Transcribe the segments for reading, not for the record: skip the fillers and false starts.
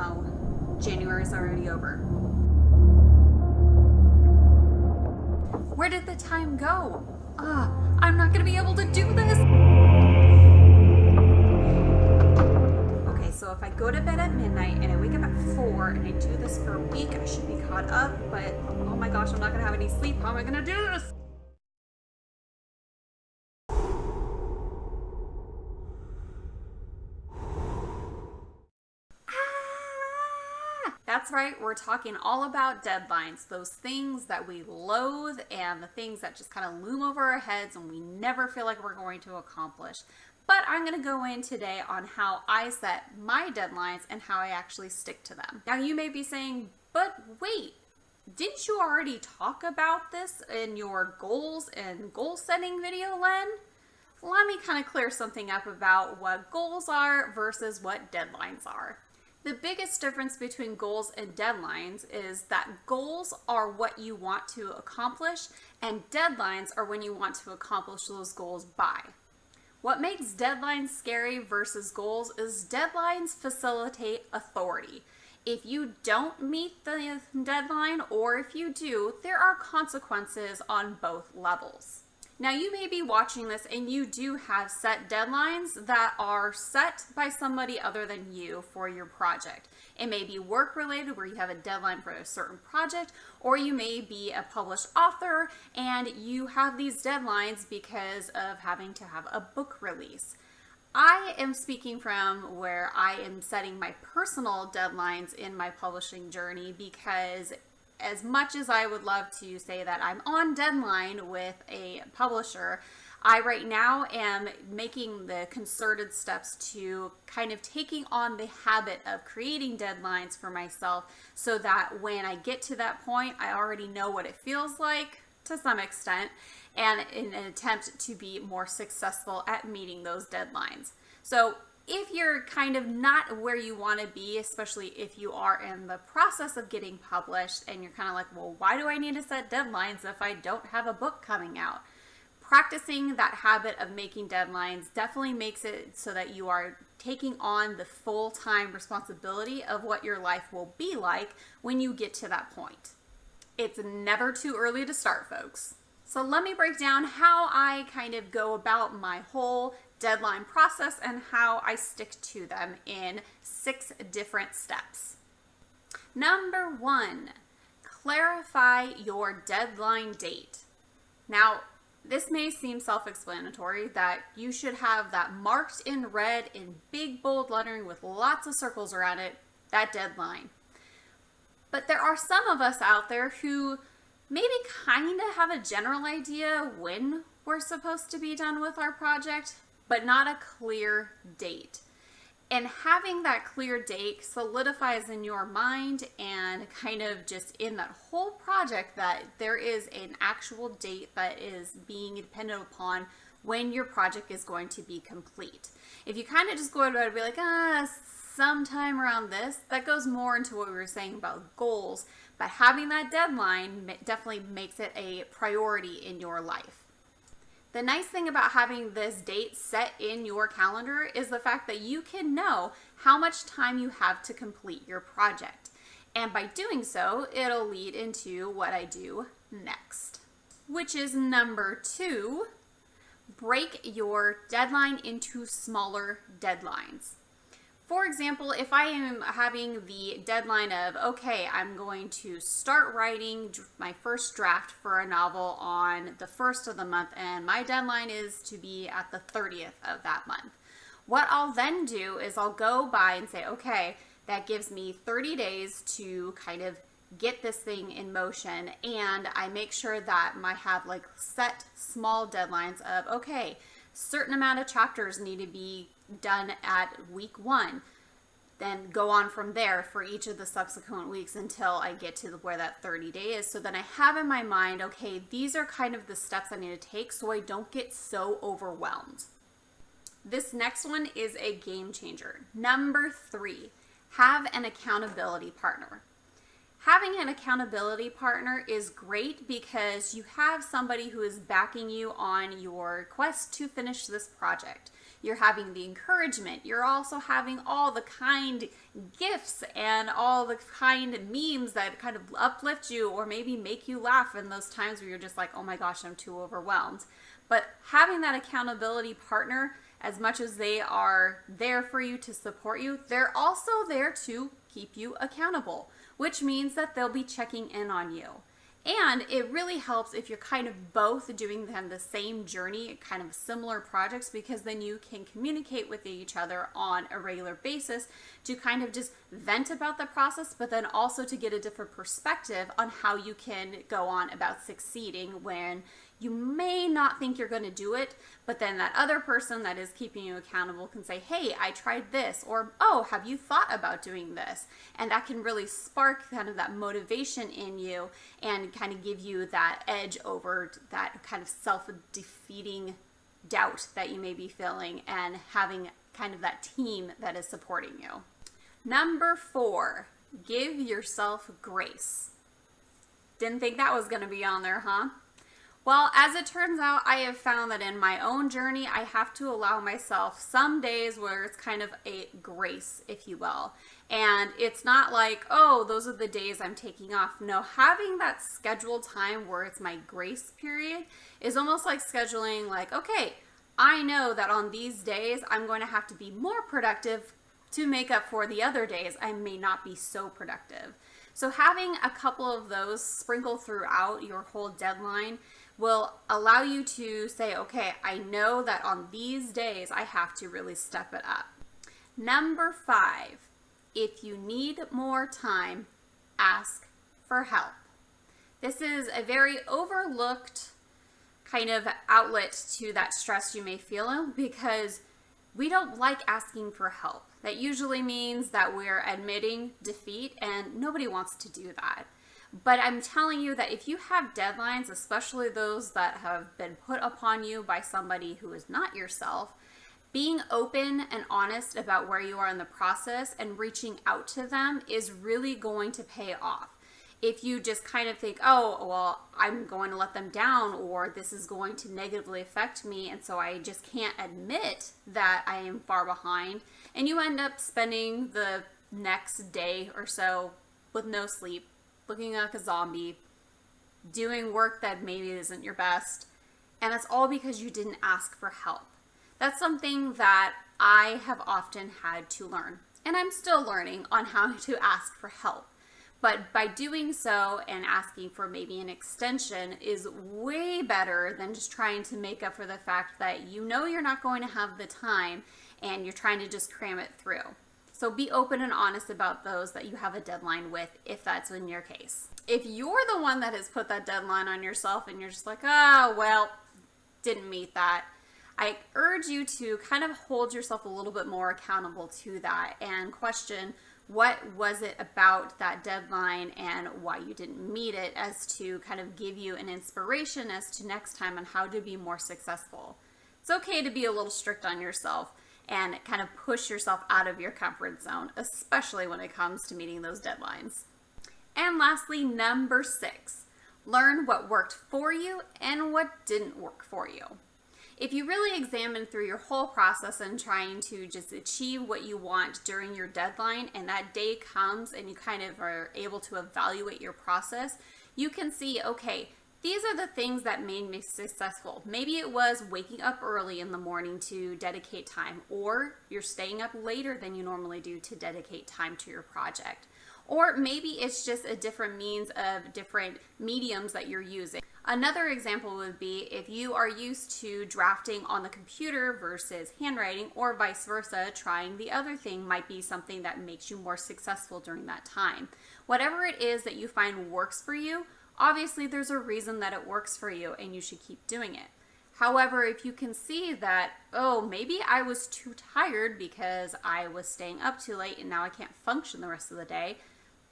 no, January's already over. Where did the time go? I'm not gonna be able to do this. Okay, so if I go to bed at midnight and I wake up at 4 and I do this for a week, I should be caught up, but oh my gosh, I'm not gonna have any sleep. How am I gonna do this? That's right, we're talking all about deadlines, those things that we loathe and the things that just kind of loom over our heads and we never feel like we're going to accomplish. But I'm going to go in today on how I set my deadlines and how I actually stick to them. Now you may be saying, but wait, didn't you already talk about this in your goals and goal setting video, Len? Let me kind of clear something up about what goals are versus what deadlines are. The biggest difference between goals and deadlines is that goals are what you want to accomplish and deadlines are when you want to accomplish those goals by. What makes deadlines scary versus goals is deadlines facilitate authority. If you don't meet the deadline or if you do, there are consequences on both levels. Now you may be watching this and you do have set deadlines that are set by somebody other than you for your project. It may be work related where you have a deadline for a certain project, or you may be a published author and you have these deadlines because of having to have a book release. I am speaking from where I am setting my personal deadlines in my publishing journey because as much as I would love to say that I'm on deadline with a publisher, I right now am making the concerted steps to kind of taking on the habit of creating deadlines for myself so that when I get to that point, I already know what it feels like to some extent and in an attempt to be more successful at meeting those deadlines. So if you're kind of not where you want to be, especially if you are in the process of getting published and you're kind of like, well, why do I need to set deadlines if I don't have a book coming out? Practicing that habit of making deadlines definitely makes it so that you are taking on the full-time responsibility of what your life will be like when you get to that point. It's never too early to start, folks. So let me break down how I kind of go about my whole deadline process and how I stick to them in 6 different steps. Number 1, clarify your deadline date. Now, this may seem self-explanatory that you should have that marked in red in big bold lettering with lots of circles around it, that deadline. But there are some of us out there who maybe kind of have a general idea when we're supposed to be done with our project, but not a clear date. And having that clear date solidifies in your mind and kind of just in that whole project that there is an actual date that is being dependent upon when your project is going to be complete. If you kind of just go about it and be like, sometime around this, that goes more into what we were saying about goals, but having that deadline definitely makes it a priority in your life. The nice thing about having this date set in your calendar is the fact that you can know how much time you have to complete your project. And by doing so, it'll lead into what I do next, which is number 2, break your deadline into smaller deadlines. For example, if I am having the deadline of, okay, I'm going to start writing my first draft for a novel on the 1st of the month, and my deadline is to be at the 30th of that month. What I'll then do is I'll go by and say, okay, that gives me 30 days to kind of get this thing in motion, and I make sure that I have like set small deadlines of, okay, certain amount of chapters need to be done at week 1, then go on from there for each of the subsequent weeks until I get to where that 30 day is. So then I have in my mind, okay, these are kind of the steps I need to take so I don't get so overwhelmed. This next one is a game changer. Number 3, have an accountability partner. Having an accountability partner is great because you have somebody who is backing you on your quest to finish this project. You're having the encouragement. You're also having all the kind gifts and all the kind memes that kind of uplift you or maybe make you laugh in those times where you're just like, oh my gosh, I'm too overwhelmed. But having that accountability partner, as much as they are there for you to support you, they're also there to keep you accountable, which means that they'll be checking in on you. And it really helps if you're kind of both doing the same journey, kind of similar projects, because then you can communicate with each other on a regular basis to kind of just vent about the process, but then also to get a different perspective on how you can go on about succeeding when you may not think you're going to do it, but then that other person that is keeping you accountable can say, hey, I tried this, or, oh, have you thought about doing this? And that can really spark kind of that motivation in you and kind of give you that edge over that kind of self-defeating doubt that you may be feeling and having kind of that team that is supporting you. Number 4, give yourself grace. Didn't think that was going to be on there, huh? Well, as it turns out, I have found that in my own journey, I have to allow myself some days where it's kind of a grace, if you will. And it's not like, oh, those are the days I'm taking off. No, having that scheduled time where it's my grace period is almost like scheduling like, okay, I know that on these days, I'm going to have to be more productive to make up for the other days I may not be so productive. So having a couple of those sprinkled throughout your whole deadline will allow you to say, okay, I know that on these days I have to really step it up. Number 5, if you need more time, ask for help. This is a very overlooked kind of outlet to that stress you may feel because we don't like asking for help. That usually means that we're admitting defeat, and nobody wants to do that. But I'm telling you that if you have deadlines, especially those that have been put upon you by somebody who is not yourself, being open and honest about where you are in the process and reaching out to them is really going to pay off. If you just kind of think, oh, well, I'm going to let them down, or this is going to negatively affect me, and so I just can't admit that I am far behind, and you end up spending the next day or so with no sleep, looking like a zombie, doing work that maybe isn't your best, and that's all because you didn't ask for help. That's something that I have often had to learn, and I'm still learning on how to ask for help. But by doing so and asking for maybe an extension is way better than just trying to make up for the fact that you know you're not going to have the time and you're trying to just cram it through. So be open and honest about those that you have a deadline with, if that's in your case. If you're the one that has put that deadline on yourself and you're just like, oh, well, didn't meet that, I urge you to kind of hold yourself a little bit more accountable to that and question, what was it about that deadline and why you didn't meet it, as to kind of give you an inspiration as to next time on how to be more successful. It's okay to be a little strict on yourself and kind of push yourself out of your comfort zone, especially when it comes to meeting those deadlines. And lastly, number 6, learn what worked for you and what didn't work for you. If you really examine through your whole process and trying to just achieve what you want during your deadline, and that day comes and you kind of are able to evaluate your process, you can see, okay, these are the things that made me successful. Maybe it was waking up early in the morning to dedicate time, or you're staying up later than you normally do to dedicate time to your project. Or maybe it's just a different means of different mediums that you're using. Another example would be if you are used to drafting on the computer versus handwriting, or vice versa, trying the other thing might be something that makes you more successful during that time. Whatever it is that you find works for you, obviously there's a reason that it works for you and you should keep doing it. However, if you can see that, oh, maybe I was too tired because I was staying up too late and now I can't function the rest of the day,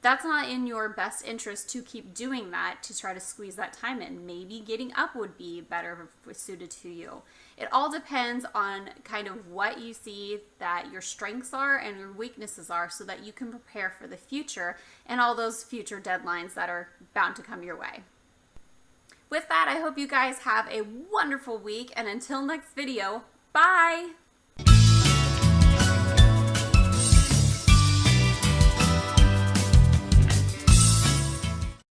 that's not in your best interest to keep doing that to try to squeeze that time in. Maybe getting up would be better suited to you. It all depends on kind of what you see that your strengths are and your weaknesses are, so that you can prepare for the future and all those future deadlines that are bound to come your way. With that, I hope you guys have a wonderful week, and until next video, bye!